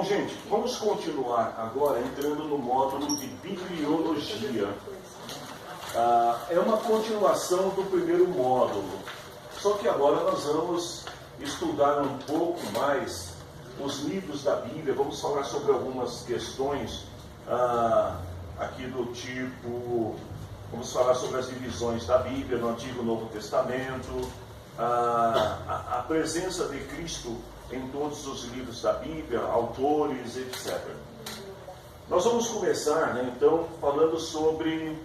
gente, vamos continuar agora entrando no módulo de bibliologia. É uma continuação do primeiro módulo, só que agora nós vamos estudar um pouco mais os livros da Bíblia. Vamos falar sobre algumas questões aqui do tipo, vamos falar sobre as divisões da Bíblia no Antigo e Novo Testamento, a presença de Cristo em todos os livros da Bíblia, autores, etc. Nós vamos começar, então, falando sobre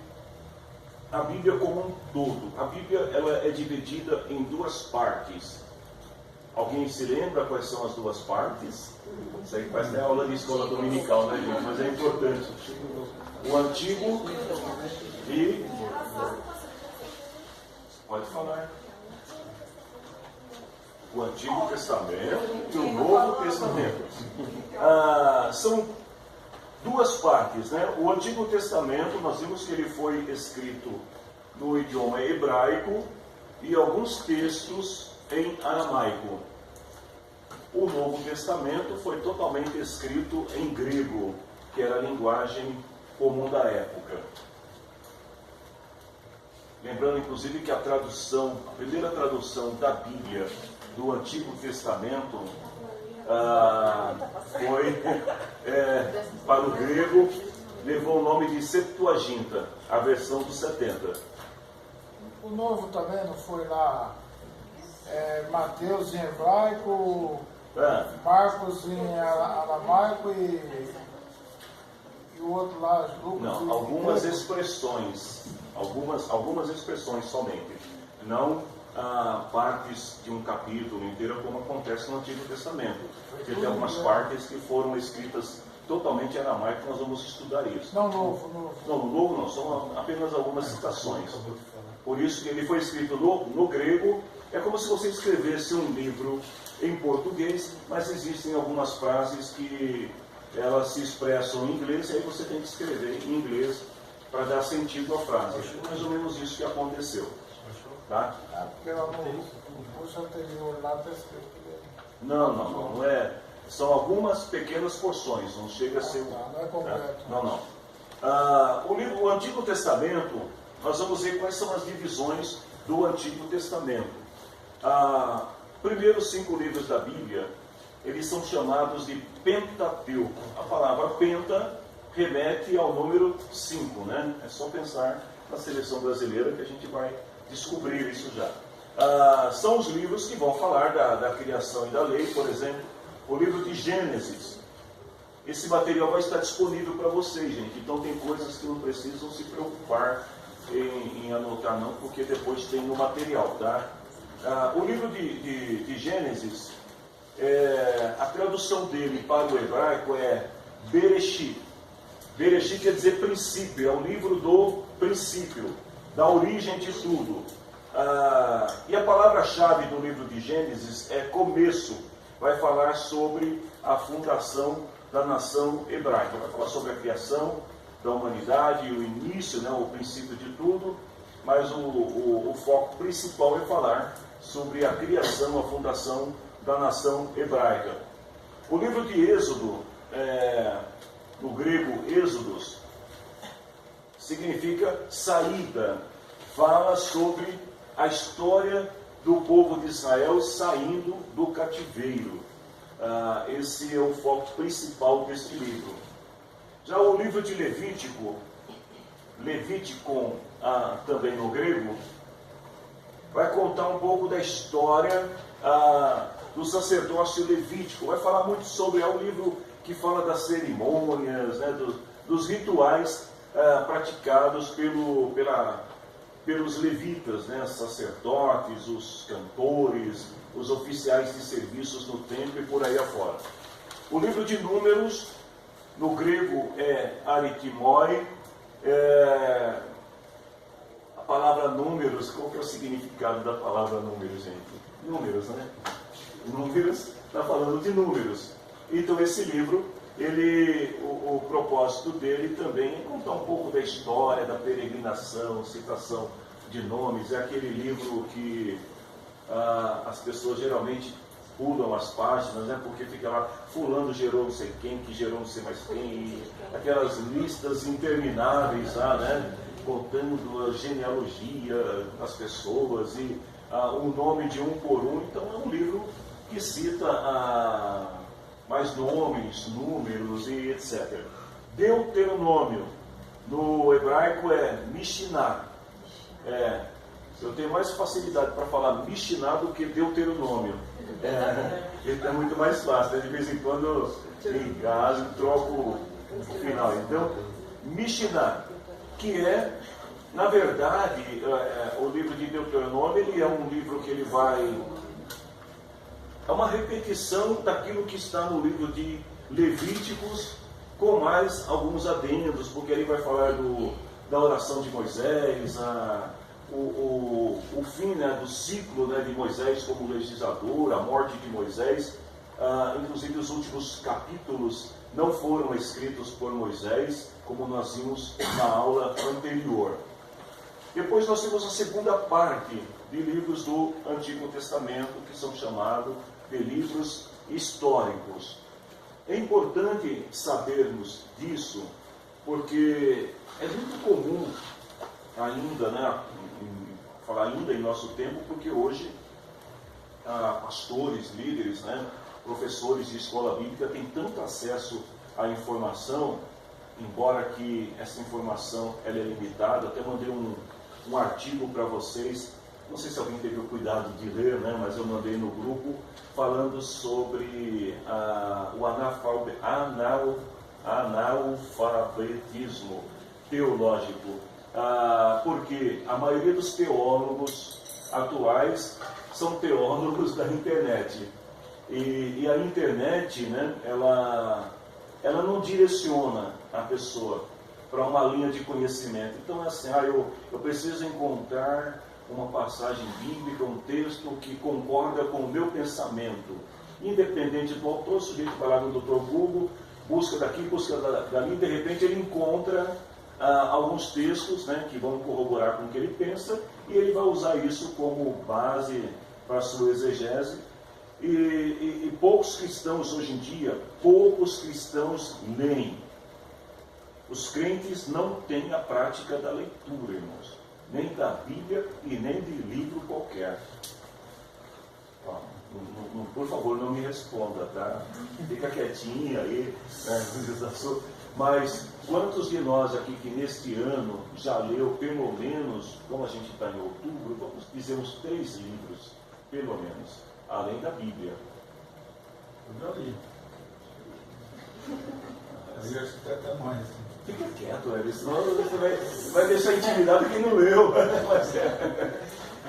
a Bíblia como um todo. A Bíblia ela é dividida em duas partes. Alguém se lembra quais são as duas partes? Isso aí parece até aula de escola dominical, né, gente? Mas é importante. O Antigo e... Pode falar. O Antigo Testamento e o Novo Testamento. São duas partes, né? O Antigo Testamento, nós vimos que ele foi escrito no idioma hebraico e alguns textos em aramaico. O Novo Testamento foi totalmente escrito em grego, que era a linguagem comum da época. Lembrando, inclusive, que a primeira tradução da Bíblia do Antigo Testamento foi para o grego, levou o nome de Septuaginta, a versão dos 70. O Novo também não foi lá Mateus em hebraico, Marcos em aramaico e o outro lá, Lucas. Não, algumas expressões somente, não partes de um capítulo inteiro, como acontece no Antigo Testamento. Porque tem algumas partes que foram escritas totalmente em aramaico, nós vamos estudar isso. Não, Novo. Não, no Novo não, são apenas algumas citações. Por isso que ele foi escrito no grego. É como se você escrevesse um livro em português, mas existem algumas frases que elas se expressam em inglês, e aí você tem que escrever em inglês para dar sentido à frase. É mais ou menos isso que aconteceu. Tá? Pelo curso anterior lá está escrito. Não é. São algumas pequenas porções, não chega a ser não é completo. Não. O Antigo Testamento, nós vamos ver quais são as divisões do Antigo Testamento. Primeiros 5 livros da Bíblia, eles são chamados de Pentateuco. A palavra penta remete ao número 5, né? É só pensar na seleção brasileira que a gente vai descobrir isso já. São os livros que vão falar da criação e da lei, por exemplo, o livro de Gênesis. Esse material vai estar disponível para vocês, gente. Então tem coisas que não precisam se preocupar em anotar não, porque depois tem no material, tá? O livro de Gênesis, a tradução dele para o hebraico é Bereshit. Bereshit quer dizer princípio, é o livro do princípio, da origem de tudo. E a palavra-chave do livro de Gênesis é começo. Vai falar sobre a fundação da nação hebraica. Vai falar sobre a criação da humanidade, o início, né, o princípio de tudo. Mas o foco principal é falar sobre a criação, a fundação da nação hebraica. O livro de Êxodo, no grego Êxodos, significa saída. Fala sobre a história do povo de Israel saindo do cativeiro. Esse é o foco principal deste livro. Já o livro de Levítico, também no grego, vai contar um pouco da história do sacerdócio levítico. Vai falar muito sobre, é um livro que fala das cerimônias, né, dos rituais praticados pelos levitas, né, sacerdotes, os cantores, os oficiais de serviços no templo e por aí afora. O livro de Números, no grego é aritimoi. A palavra números, qual que é o significado da palavra números, gente? Números, né? Números, está falando de números. Então esse livro, o propósito dele também é contar um pouco da história, da peregrinação, citação de nomes. É aquele livro que as pessoas geralmente pulam as páginas, né? Porque fica lá, fulano gerou não sei quem, que gerou não sei mais quem, e aquelas listas intermináveis lá, né? Contando a genealogia das pessoas e o nome de um por um. Então é um livro que cita mais nomes, números e etc. Deuteronômio, no hebraico é Mishnah. Eu tenho mais facilidade para falar Mishnah do que Deuteronômio. Ele é muito mais fácil, né? De vez em quando em casa troco o final. Então, Mishnah, que é, na verdade, o livro de Deuteronômio, ele é um livro que ele vai... É uma repetição daquilo que está no livro de Levíticos, com mais alguns adendos, porque ele vai falar da oração de Moisés, o fim, né, do ciclo, né, de Moisés como legislador, a morte de Moisés. Inclusive os últimos capítulos não foram escritos por Moisés, como nós vimos na aula anterior. Depois nós temos a segunda parte de livros do Antigo Testamento, que são chamados de livros históricos. É importante sabermos disso, porque é muito comum ainda, né, falar ainda em nosso tempo, porque hoje pastores, líderes, né, professores de escola bíblica têm tanto acesso à informação, embora que essa informação ela é limitada. Até mandei um artigo para vocês, não sei se alguém teve o cuidado de ler, né, mas eu mandei no grupo, falando sobre o analfabetismo teológico. Porque a maioria dos teólogos atuais são teólogos da internet. E a internet, né, ela não direciona a pessoa para uma linha de conhecimento. Então é assim, eu preciso encontrar uma passagem bíblica, um texto que concorda com o meu pensamento. Independente do autor, o sujeito vai lá no Dr. Google, busca daqui, busca dali, de repente ele encontra alguns textos, né, que vão corroborar com o que ele pensa, e ele vai usar isso como base para a sua exegese. E poucos cristãos hoje em dia, leem. Os crentes não têm a prática da leitura, irmãos, nem da Bíblia e nem de livro qualquer. Por favor, não me responda, tá? Fica quietinha aí, mas quantos de nós aqui que neste ano já leu pelo menos, como a gente está em outubro, vamos dizer uns 3 livros, pelo menos, além da Bíblia? Eu já li. Eu acho que tem até mais. Fica quieto, Hélio, senão você vai deixar intimidado quem não leu.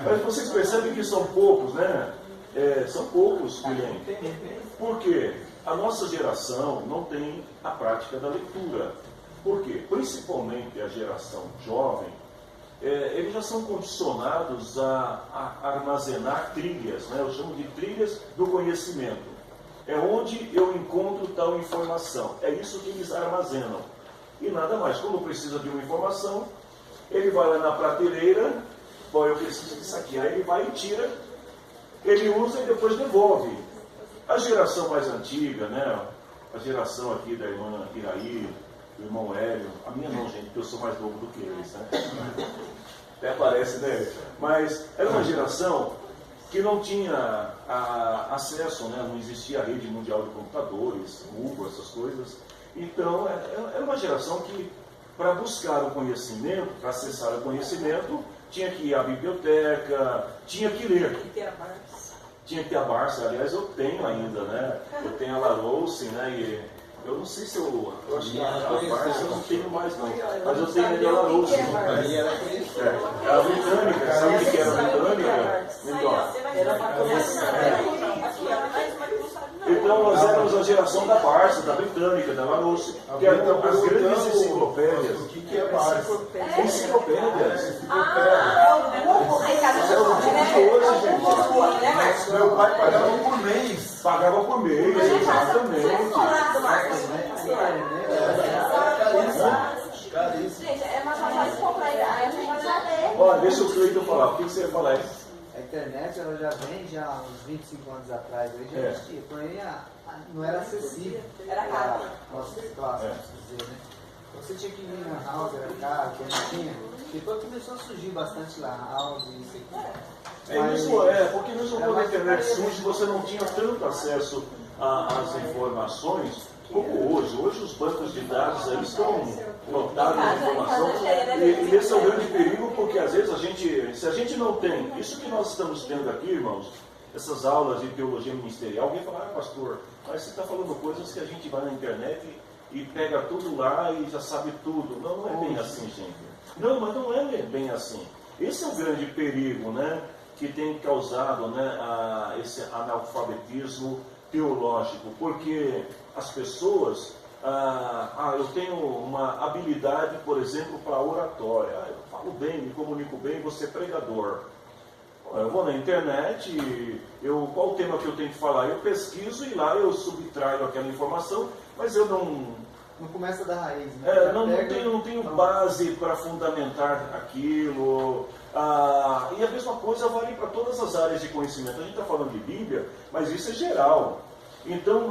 Mas vocês percebem que são poucos, né? São poucos que leem. Por quê? A nossa geração não tem a prática da leitura. Por quê? Principalmente a geração jovem, eles já são condicionados a armazenar trilhas, né? Eu chamo de trilhas do conhecimento. É onde eu encontro tal informação. É isso que eles armazenam. E nada mais. Quando precisa de uma informação, ele vai lá na prateleira, bom, eu preciso disso aqui. Aí ele vai e tira, ele usa e depois devolve. A geração mais antiga, né? A geração aqui da irmã Iraí, do irmão Hélio, a minha não, gente, porque eu sou mais novo do que eles, né? Até parece, né? Mas era uma geração que não tinha acesso, né? Não existia a rede mundial de computadores, Google, essas coisas. Então, era uma geração que, para buscar o conhecimento, para acessar o conhecimento, tinha que ir à biblioteca, tinha que ler. Tinha que ter a Barça, aliás, eu tenho ainda, né? Eu tenho a Larousse, né? E eu não sei se eu acho que a Barça eu não tenho mais, não. Mas eu tenho ainda a Larousse. Era britânica, sabe o que era britânica? Então nós éramos a geração da Barça, da britânica, da Larousse, que eram as grandes enciclopédias. O que é Barça? Enciclopédias. Meu pai pagava por mês. Pagava por mês, exatamente. Gente, é mais fácil comprar. Olha, deixa o Cleiton falar. O que você ia falar aí? É internet ela já vem já há uns 25 anos atrás, aí já existia, porém não era acessível. Era caro. Nossa classe, vamos dizer, né? Você tinha que ir na house, era caro, que não tinha. Depois começou a surgir bastante lá, house, isso aqui. Porque mesmo quando a internet surge, você não tinha tanto acesso às informações como hoje. Hoje os bancos de dados aí estão lotados de informação. E esse é o grande perigo, porque às vezes se a gente não tem, isso que nós estamos tendo aqui, irmãos, essas aulas de teologia ministerial, alguém fala, pastor, mas você está falando coisas que a gente vai na internet e pega tudo lá e já sabe tudo. Não, não é bem assim, gente. Não, mas não é bem assim. Esse é o grande perigo, né, que tem causado, né, esse analfabetismo teológico, porque as pessoas, eu tenho uma habilidade, por exemplo, para oratória. Eu falo bem, me comunico bem, vou ser pregador. Eu vou na internet, qual o tema que eu tenho que falar? Eu pesquiso e lá eu subtraio aquela informação, mas eu não começa da raiz, né? Não tenho base para fundamentar aquilo. E a mesma coisa vale para todas as áreas de conhecimento. A gente está falando de Bíblia, mas isso é geral. Então,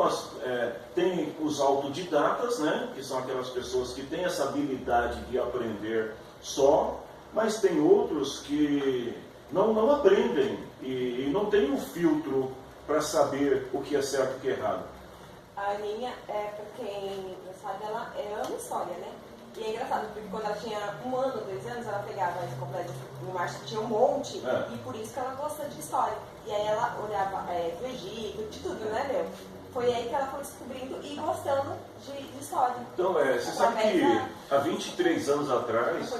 tem os autodidatas, né, que são aquelas pessoas que têm essa habilidade de aprender só, mas tem outros que não aprendem e não têm um filtro para saber o que é certo e o que é errado. A Aninha, para quem não sabe, ela ama história, né? E é engraçado, porque quando ela tinha 1 ano, 2 anos, ela pegava a enciclopédia no Márcio, tinha um monte, e por isso que ela gosta de história. E aí ela olhava do Egito, de tudo, né, meu? Foi aí que ela foi descobrindo e gostando de história. Então, você sabe que há 23 anos atrás,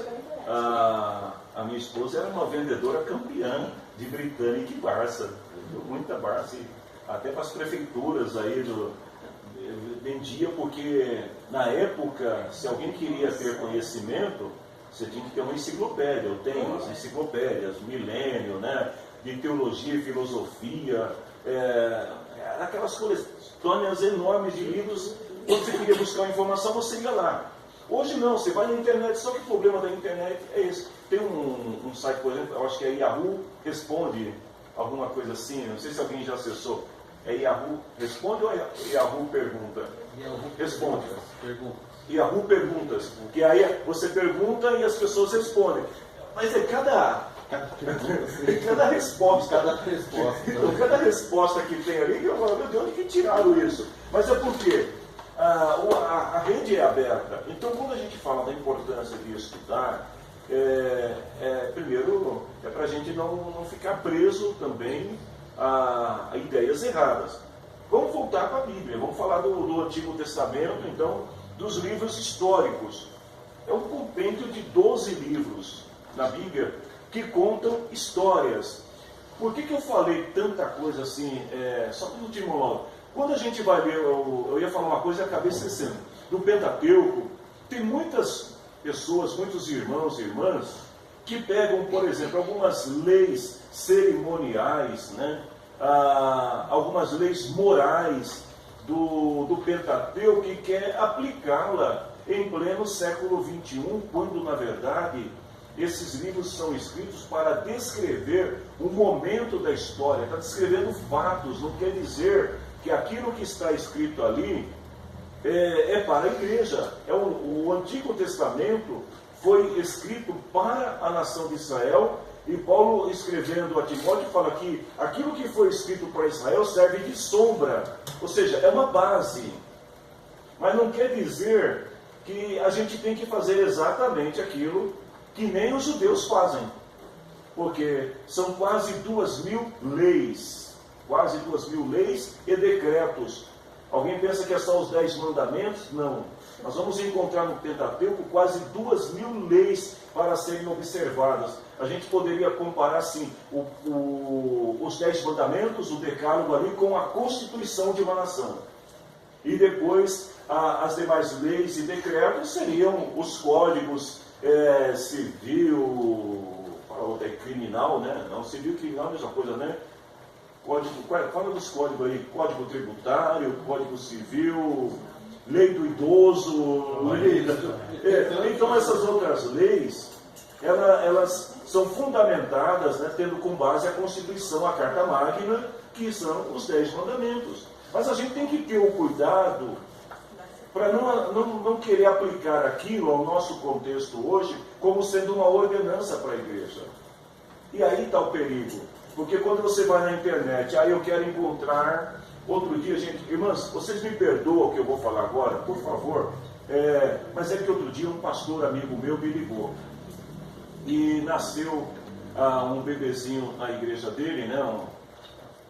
a minha esposa era uma vendedora campeã de Britânica e Barça. Vendeu muita Barça, até para as prefeituras aí vendia, porque na época, se alguém queria ter conhecimento, você tinha que ter uma enciclopédia. Eu tenho as enciclopédias, Milênio, né, de teologia e filosofia, aquelas coletâneas enormes de livros. Quando você queria buscar uma informação, você ia lá. Hoje não, você vai na internet, só que o problema da internet é esse. Tem um site, por exemplo, eu acho que é Yahoo Responde, alguma coisa assim, não sei se alguém já acessou. É Yahoo Responde ou Yahoo Pergunta? Responde. Yahoo Perguntas. Que aí você pergunta e as pessoas respondem. Mas cada resposta. Cada resposta que tem ali, eu falo, meu Deus, de onde que tiraram isso? Mas é porque a rede é aberta. Então, quando a gente fala da importância de estudar, primeiro, é para a gente não ficar preso também a ideias erradas. Vamos voltar para a Bíblia, vamos falar do Antigo Testamento, então, dos livros históricos. É um compêndio de 12 livros na Bíblia que contam histórias. Por que eu falei tanta coisa assim, só para o último modo? Quando a gente vai ler, eu ia falar uma coisa e acabei esquecendo. No Pentateuco, tem muitas pessoas, muitos irmãos e irmãs, que pegam, por exemplo, algumas leis cerimoniais, né? Algumas leis morais do Pentateuco e quer aplicá-la em pleno século XXI, quando, na verdade, esses livros são escritos para descrever um momento da história, está descrevendo fatos, não quer dizer que aquilo que está escrito ali é para a igreja. O Antigo Testamento foi escrito para a nação de Israel, e Paulo, escrevendo a Timóteo, fala que aquilo que foi escrito para Israel serve de sombra, ou seja, é uma base, mas não quer dizer que a gente tem que fazer exatamente aquilo que nem os judeus fazem, porque são quase 2.000 leis, e decretos. Alguém pensa que é só os 10 mandamentos? Não. Nós vamos encontrar no Pentateuco quase 2.000 leis para serem observadas. A gente poderia comparar assim os 10 mandamentos, o decálogo ali, com a constituição de uma nação. E depois as demais leis e decretos seriam os códigos civil, criminal, né? Não, civil e criminal é a mesma coisa, né? Fala dos códigos aí, código tributário, código civil, lei do idoso, então essas outras leis, elas são fundamentadas, né, tendo como base a Constituição, a Carta Magna, que são os 10 mandamentos. Mas a gente tem que ter o cuidado para não querer aplicar aquilo ao nosso contexto hoje como sendo uma ordenança para a igreja. E aí está o perigo. Porque quando você vai na internet, eu quero encontrar... Outro dia, gente, irmãs, vocês me perdoam o que eu vou falar agora, por favor. Mas é que outro dia um pastor amigo meu me ligou. E nasceu um bebezinho na igreja dele, né?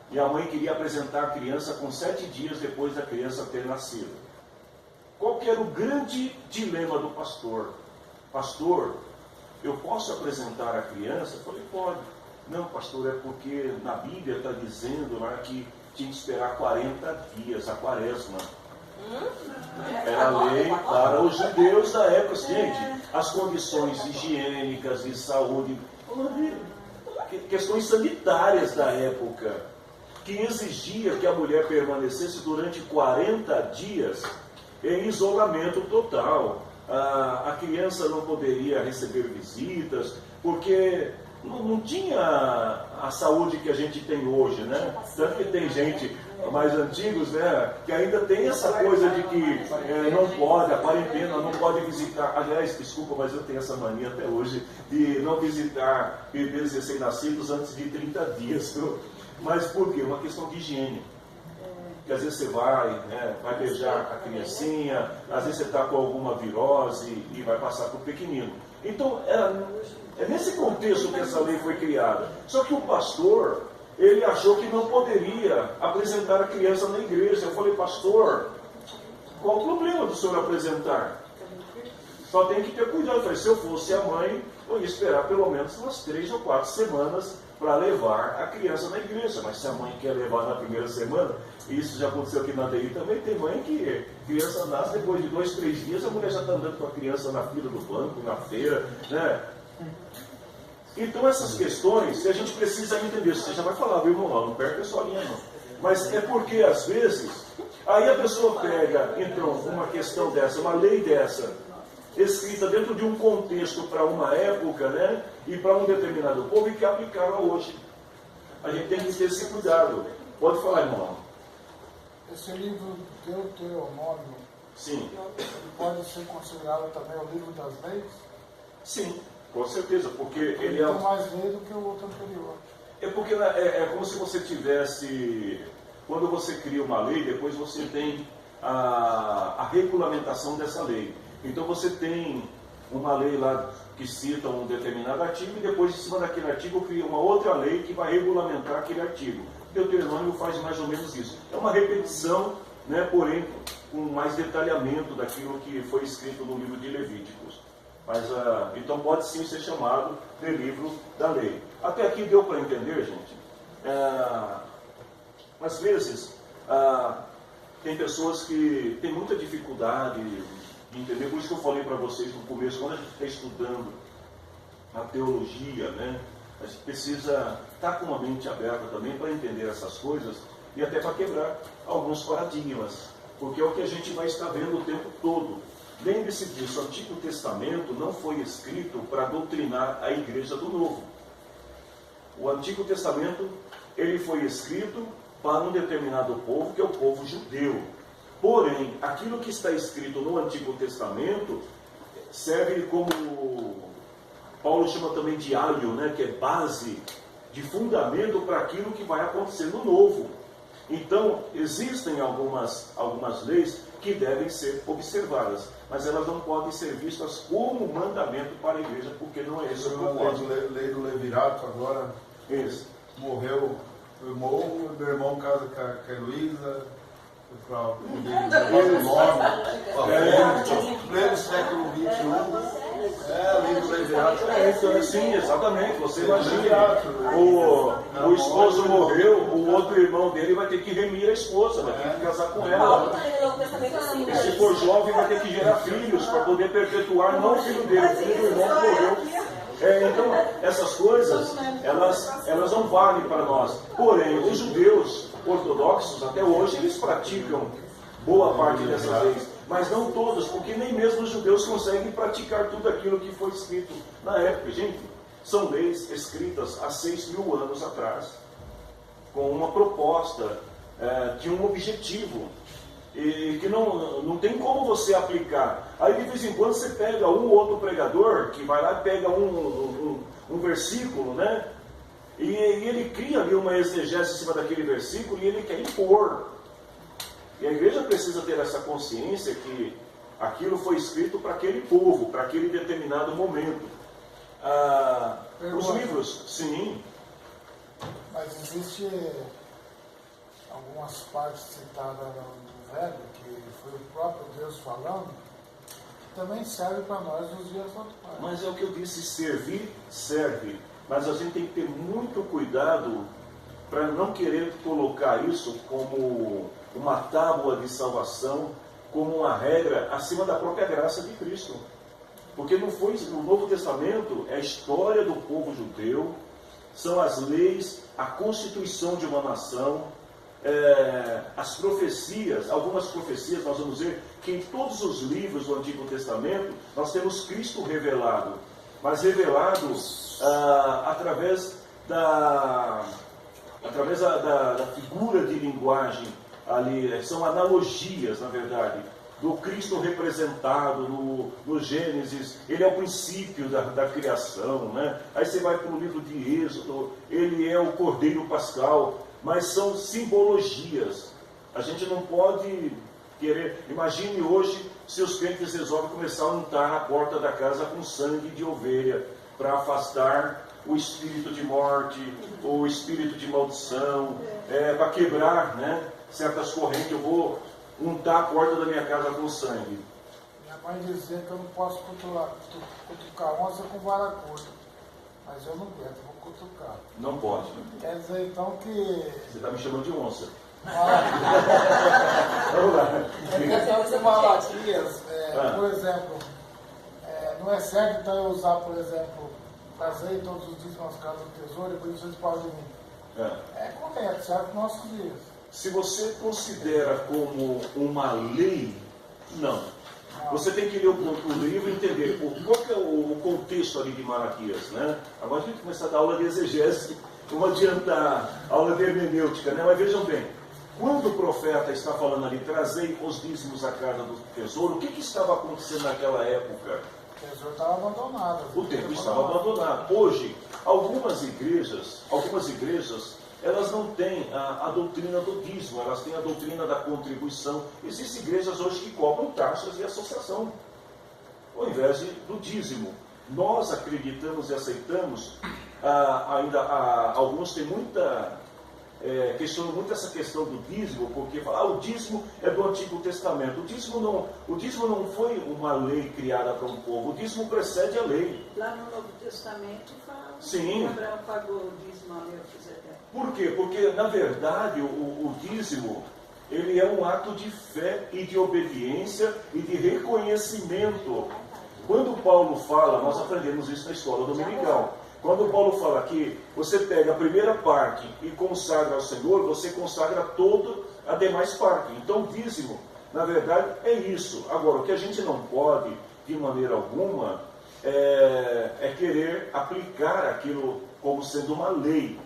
E a mãe queria apresentar a criança com 7 dias depois da criança ter nascido. Qual que era o grande dilema do pastor? Pastor, eu posso apresentar a criança? Eu falei, pode. Não, pastor, é porque na Bíblia está dizendo lá que tinha que esperar 40 dias, a quaresma. Era lei para os judeus da época. Gente, as condições higiênicas de saúde, questões sanitárias da época, que exigia que a mulher permanecesse durante 40 dias em isolamento total. A criança não poderia receber visitas, porque não tinha a saúde que a gente tem hoje, né? Tanto que tem gente mais antigos, né, que ainda tem essa coisa de que não pode, a quarentena, não pode visitar. Aliás, desculpa, mas eu tenho essa mania até hoje de não visitar bebês recém-nascidos antes de 30 dias. Mas por quê? Uma questão de higiene. Porque às vezes você vai beijar a criancinha, às vezes você está com alguma virose e vai passar para o pequenino. Então, é nesse contexto que essa lei foi criada. Só que o pastor, ele achou que não poderia apresentar a criança na igreja. Eu falei, pastor, qual o problema do senhor apresentar? Só tem que ter cuidado. Eu falei, se eu fosse a mãe, eu ia esperar pelo menos umas 3 ou 4 semanas para levar a criança na igreja. Mas se a mãe quer levar na primeira semana, isso já aconteceu aqui na DI também, tem mãe que a criança nasce, depois de 2, 3 dias, a mulher já está andando com a criança na fila do banco, na feira, né? Então essas questões, a gente precisa entender. Você já vai falar, viu, irmão, não perca a sua linha não. Mas é porque, às vezes, aí a pessoa pega, então, uma questão dessa, uma lei dessa, escrita dentro de um contexto para uma época, né, e para um determinado povo, e que aplicava hoje. A gente tem que ter esse cuidado. Pode falar, irmão. Esse livro Deuteronômio, Sim. pode ser considerado também o livro das leis? Sim, com certeza, porque ele tem mais lei do que o outro anterior. É porque é como se você tivesse, quando você cria uma lei, depois você tem a regulamentação dessa lei. Então você tem uma lei lá que cita um determinado artigo e depois, em cima daquele artigo, cria uma outra lei que vai regulamentar aquele artigo. Deuteronômio faz mais ou menos isso. É uma repetição, né, porém com mais detalhamento daquilo que foi escrito no livro de Levíticos. Mas, então pode sim ser chamado de livro da lei. Até aqui deu para entender, gente? Às vezes, tem pessoas que têm muita dificuldade de entender, por isso que eu falei para vocês no começo, quando a gente está estudando a teologia, né, a gente precisa estar com uma mente aberta também para entender essas coisas e até para quebrar alguns paradigmas, porque é o que a gente vai estar vendo o tempo todo. Lembre-se disso, o Antigo Testamento não foi escrito para doutrinar a igreja do Novo. O Antigo Testamento, ele foi escrito para um determinado povo, que é o povo judeu. Porém, aquilo que está escrito no Antigo Testamento serve como, Paulo chama também de alho, né, que é base, de fundamento para aquilo que vai acontecer no Novo. Então, existem algumas leis que devem ser observadas, mas elas não podem ser vistas como mandamento para a igreja, porque não é isso que pode. Lei do Levirato agora, isso. Morreu meu irmão casa com a Heloísa, para poder o nome, pleno século XXI. Lei do Levirato. Sim, exatamente. Você imagina, o esposo morreu, o outro irmão dele vai ter que remir a esposa, vai ter que casar com ela. E se for jovem, vai ter que gerar filhos para poder perpetuar, não o filho dele, o filho do irmão que morreu. Então, essas coisas, elas não valem para nós. Porém, os judeus ortodoxos, até hoje, eles praticam boa parte dessas leis, mas não todos, porque nem mesmo os judeus conseguem praticar tudo aquilo que foi escrito na época. Gente, São leis escritas há 6.000 anos atrás, com uma proposta, de um objetivo, e que não tem como você aplicar. Aí de vez em quando você pega um ou outro pregador, que vai lá e pega um versículo, né? E ele cria ali uma exegese em cima daquele versículo e ele quer impor. E a igreja precisa ter essa consciência que aquilo foi escrito para aquele povo, para aquele determinado momento. Os livros, sim. Mas existe algumas partes citadas no Velho, que foi o próprio Deus falando, que também serve para nós nos dias atuais. Mas é o que eu disse, servir, serve. Mas a gente tem que ter muito cuidado para não querer colocar isso como uma tábua de salvação, como uma regra acima da própria graça de Cristo. Porque no Novo Testamento é a história do povo judeu, são as leis, a constituição de uma nação, as profecias, algumas profecias nós vamos ver que em todos os livros do Antigo Testamento nós temos Cristo revelado, mas revelado através da figura de linguagem ali, são analogias, na verdade, do Cristo representado no Gênesis. Ele é o princípio da criação, né? Aí você vai para o livro de Êxodo, ele é o Cordeiro Pascal, mas são simbologias. A gente não pode querer... Imagine hoje se os crentes resolvem começar a untar na porta da casa com sangue de ovelha, para afastar o espírito de morte, o espírito de maldição, para quebrar, né, certas correntes. Eu vou untar a porta da minha casa com sangue. Minha mãe dizia que eu não posso cutucar onça com vara curta, mas eu não aguento, eu vou cutucar. Não pode. Quer dizer então que... Você está me chamando de onça. Vamos lá. Por exemplo, não é certo então eu usar, por exemplo, trazei todos os dias nas casas do tesouro e por isso eles podem vir. É correto, certo nos nossos dias. Se você considera como uma lei, não. Você tem que ler o livro e entender qual que é o contexto ali de Malaquias, né? Agora a gente começa a dar aula de exegese, vamos adiantar a aula de hermenêutica, né? Mas vejam bem, quando o profeta está falando ali, trazei os dízimos à casa do tesouro, o que estava acontecendo naquela época? O tesouro estava abandonado. O templo estava abandonado. Hoje, algumas igrejas, elas não têm a doutrina do dízimo, elas têm a doutrina da contribuição. Existem igrejas hoje que cobram taxas de associação, ao invés do dízimo. Nós acreditamos e aceitamos, alguns têm questionam muito essa questão do dízimo, porque falam, o dízimo é do Antigo Testamento. O dízimo não foi uma lei criada para um povo, o dízimo precede a lei. Lá no Novo Testamento fala Sim. que Abraão pagou o dízimo a Melquisedeque. Por quê? Porque, na verdade, o dízimo, ele é um ato de fé e de obediência e de reconhecimento. Quando Paulo fala, nós aprendemos isso na escola dominical, quando Paulo fala que você pega a primeira parte e consagra ao Senhor, você consagra toda a demais parte. Então, o dízimo, na verdade, é isso. Agora, o que a gente não pode, de maneira alguma, é querer aplicar aquilo como sendo uma lei.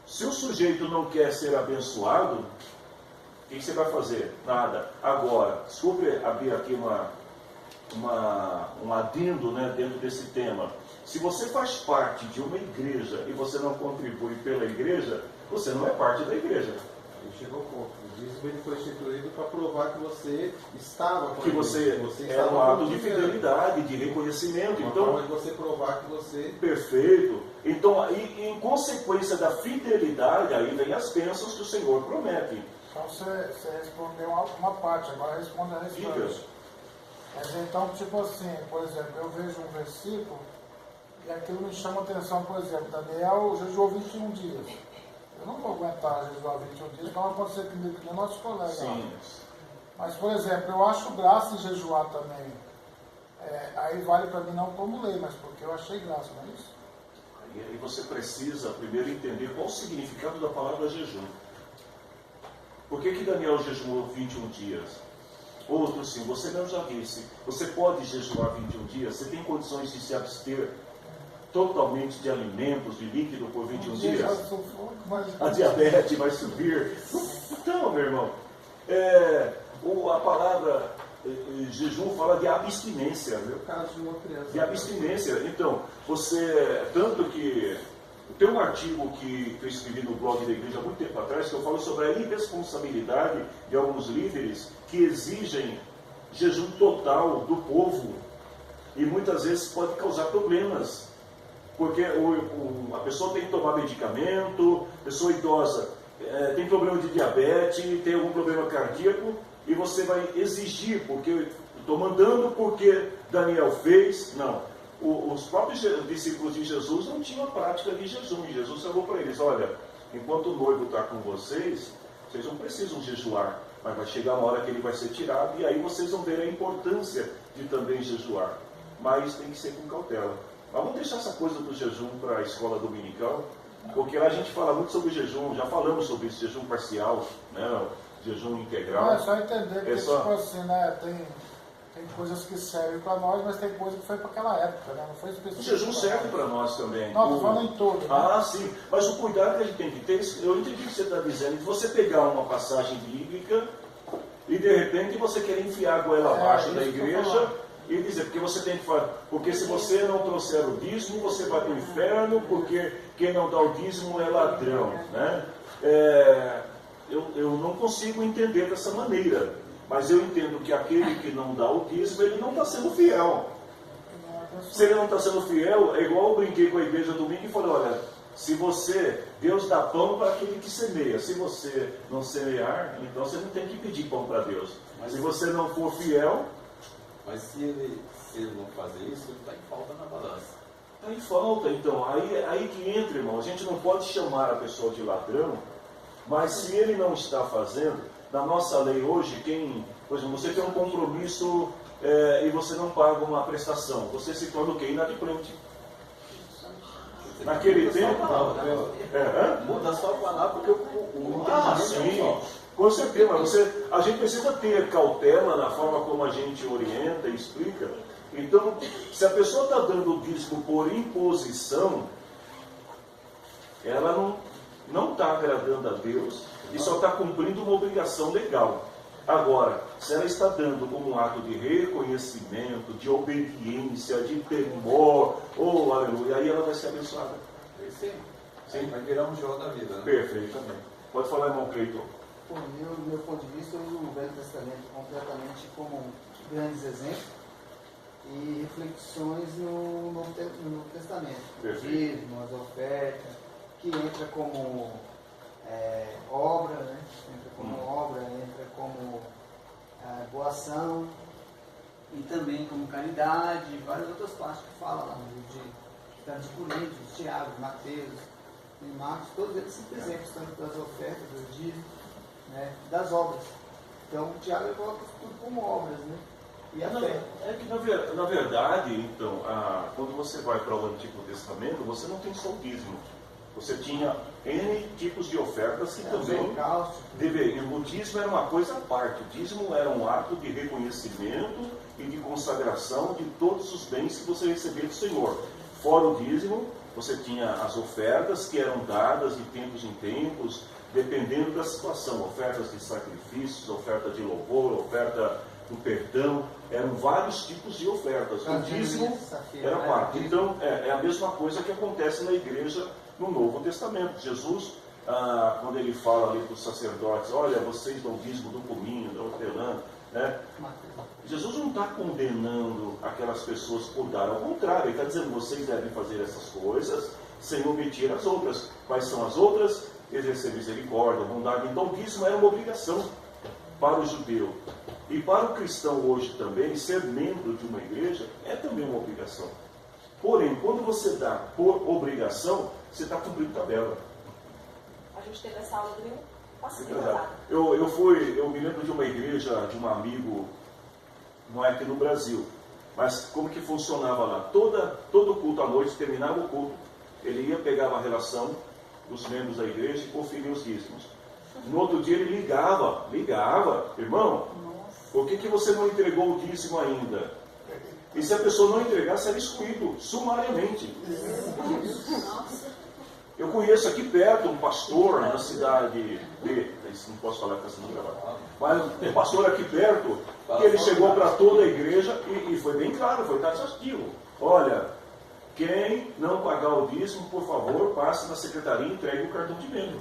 Se o sujeito não quer ser abençoado, o que você vai fazer? Nada. Agora, desculpe abrir aqui um adendo, né, dentro desse tema. Se você faz parte de uma igreja e você não contribui pela igreja, você não é parte da igreja. Aí chegou o ponto. O dízimo ele foi instituído para provar que você estava com que você era um ato de fidelidade, de reconhecimento. Uma então, forma de você provar que você... Perfeito. Então, em consequência da fidelidade, aí vem as bênçãos que o Senhor promete. Então você respondeu uma parte, agora responde a restante. Mas então, tipo assim, por exemplo, eu vejo um versículo e aquilo me chama a atenção, por exemplo, Daniel jejuou 21 dias. Eu não vou aguentar jejuar 21 dias, então vai acontecer comigo, que nem nosso colega. Sim. Mas, por exemplo, eu acho graça em jejuar também. Aí vale para mim não como lei, mas porque eu achei graça, não é isso? E você precisa primeiro entender qual o significado da palavra jejum. Por que Daniel jejuou 21 dias? Outro sim, você mesmo já disse, você pode jejuar 21 dias, você tem condições de se abster totalmente de alimentos, de líquido por 21 dias, Mas... a diabetes vai subir. Então, meu irmão, a palavra jejum fala de abstinência. No caso de uma criança. De abstinência. Então, tanto que tem um artigo que eu escrevi no blog da igreja há muito tempo atrás, que eu falo sobre a irresponsabilidade de alguns líderes que exigem jejum total do povo, e muitas vezes pode causar problemas, porque a pessoa tem que tomar medicamento, pessoa idosa tem problema de diabetes, tem algum problema cardíaco, e você vai exigir, porque estou mandando porque Daniel fez. Não. Os próprios discípulos de Jesus não tinham a prática de jejum, e Jesus falou para eles: olha, enquanto o noivo está com vocês não precisam jejuar, mas vai chegar uma hora que ele vai ser tirado, e aí vocês vão ver a importância de também jejuar, mas tem que ser com cautela. Mas vamos deixar essa coisa do jejum para a escola dominical, porque lá a gente fala muito sobre jejum, já falamos sobre isso, jejum parcial, né, jejum integral. Não, é só entender que, tipo assim, né, tem coisas que servem para nós, mas tem coisa que foi para aquela época, né? Não foi específico. O jejum serve para nós também. Não, estou falando em todo. Né? Ah, sim. Mas o cuidado que a gente tem que ter, eu entendi o que você está dizendo, de você pegar uma passagem bíblica e de repente você querer enfiar a goela abaixo da igreja e dizer, porque você tem que fazer, porque se você não trouxer o dízimo, você vai para o inferno, porque quem não dá o dízimo é ladrão, né? Eu não consigo entender dessa maneira, mas eu entendo que aquele que não dá o dízimo, ele não está sendo fiel. Se ele não está sendo fiel, é igual eu brinquei com a igreja domingo e falei: olha, Deus dá pão para aquele que semeia. Se você não semear, então você não tem que pedir pão para Deus. Mas se você não for fiel... Mas se ele não fazer isso, ele está em falta na balança. Está em falta, então. Aí que entra, irmão. A gente não pode chamar a pessoa de ladrão, mas se ele não está fazendo, na nossa lei hoje, por exemplo, você tem um compromisso e você não paga uma prestação, você se torna o quê? Inadimplente. Naquele tempo... Muda só a palavra, porque sim, com certeza, mas a gente precisa ter cautela na forma como a gente orienta e explica. Então, se a pessoa está dando o dízimo por imposição, ela não está agradando a Deus e só está cumprindo uma obrigação legal. Agora, se ela está dando como um ato de reconhecimento, de obediência, de temor, aleluia, aí ela vai ser abençoada. Sim, vai virar um jogo da vida. Né? Perfeitamente. Pode falar, irmão Cleiton. Do meu ponto de vista, eu uso o Velho Testamento completamente como grandes exemplos e reflexões no Novo Testamento. Dízimo, as ofertas, que entra como obra, né? Entra como obra, entra como boa ação e também como caridade, e várias outras partes que falam lá no livro tanto de Coríntios, Tiago, Mateus e Marcos, todos eles são exemplos tanto das ofertas, dos dízimos, né, das obras. Então o Tiago coloca tudo como obras, né? E a fé. É que na verdade, então, quando você vai para o Antigo Testamento, você não tem só o dízimo. Você tinha N tipos de ofertas que também deveriam. O dízimo era uma coisa à parte. O dízimo era um ato de reconhecimento e de consagração de todos os bens que você recebia do Senhor. Fora o dízimo, você tinha as ofertas que eram dadas de tempos em tempos, dependendo da situação. Ofertas de sacrifícios, oferta de louvor, oferta do perdão. Eram vários tipos de ofertas. O dízimo era parte. Então, é a mesma coisa que acontece na igreja no Novo Testamento. Jesus, quando ele fala ali para os sacerdotes: olha, vocês dão dízimo do cominho, da hortelã, né? Jesus não está condenando aquelas pessoas por dar, ao contrário, ele está dizendo: vocês devem fazer essas coisas sem omitir as outras. Quais são as outras? Exercer misericórdia, bondade. Então o dízimo era uma obrigação para o judeu. E para o cristão hoje também, ser membro de uma igreja é também uma obrigação. Porém, quando você dá por obrigação, você está cumprindo tabela. A gente teve essa aula do passado. Eu me lembro de uma igreja, de um amigo, não é aqui no Brasil, mas como que funcionava lá? Todo culto à noite, terminava o culto, ele ia pegar a relação dos membros da igreja e conferir os dízimos. No outro dia ele ligava, irmão, por que você não entregou o dízimo ainda? E se a pessoa não entregasse, era excluído sumariamente. Eu conheço aqui perto um pastor na cidade de... Não posso falar com essa não gravar. Mas um pastor aqui perto, que ele chegou para toda a igreja e foi bem claro, foi taxativo. Olha, quem não pagar o dízimo, por favor, passe na secretaria e entregue o cartão de membro.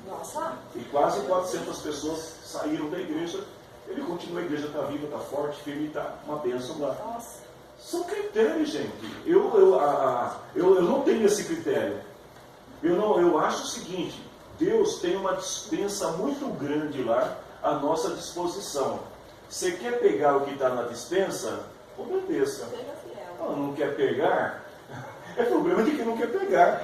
Nossa! E quase 400 pessoas saíram da igreja. Ele continua, a igreja está viva, está forte, firme, está uma bênção lá. Nossa! São critérios, gente. Eu não tenho esse critério. Eu acho o seguinte, Deus tem uma dispensa muito grande lá à nossa disposição. Você quer pegar o que está na dispensa? Obedeça. Não quer pegar? É problema de quem não quer pegar.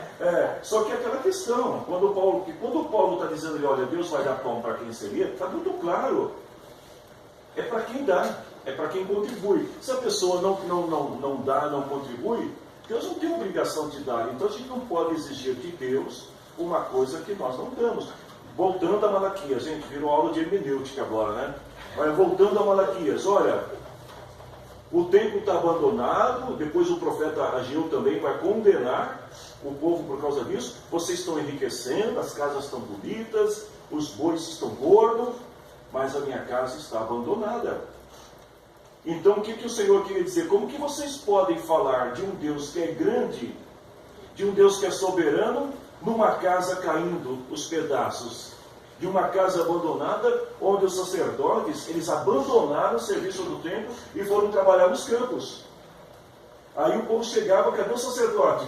Só que é aquela questão, quando o Paulo está dizendo, olha, Deus vai dar pão para quem seria, está muito claro. É para quem dá, é para quem contribui. Se a pessoa não dá, não contribui, Deus não tem obrigação de dar. Então a gente não pode exigir de Deus uma coisa que nós não damos. Voltando a Malaquias, gente, virou aula de hermenêutica agora, né? Olha, voltando a Malaquias, olha, o templo está abandonado, depois o profeta Ageu também vai condenar o povo por causa disso. Vocês estão enriquecendo, as casas estão bonitas, os bois estão gordos, mas a minha casa está abandonada. Então o que o Senhor queria dizer? Como que vocês podem falar de um Deus que é grande, de um Deus que é soberano, numa casa caindo os pedaços? De uma casa abandonada, onde os sacerdotes, eles abandonaram o serviço do templo e foram trabalhar nos campos. Aí o povo chegava, cadê o sacerdote?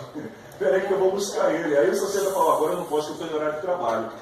Espera aí que eu vou buscar ele. Aí o sacerdote falava, agora eu não posso, porque eu estou em horário de trabalho.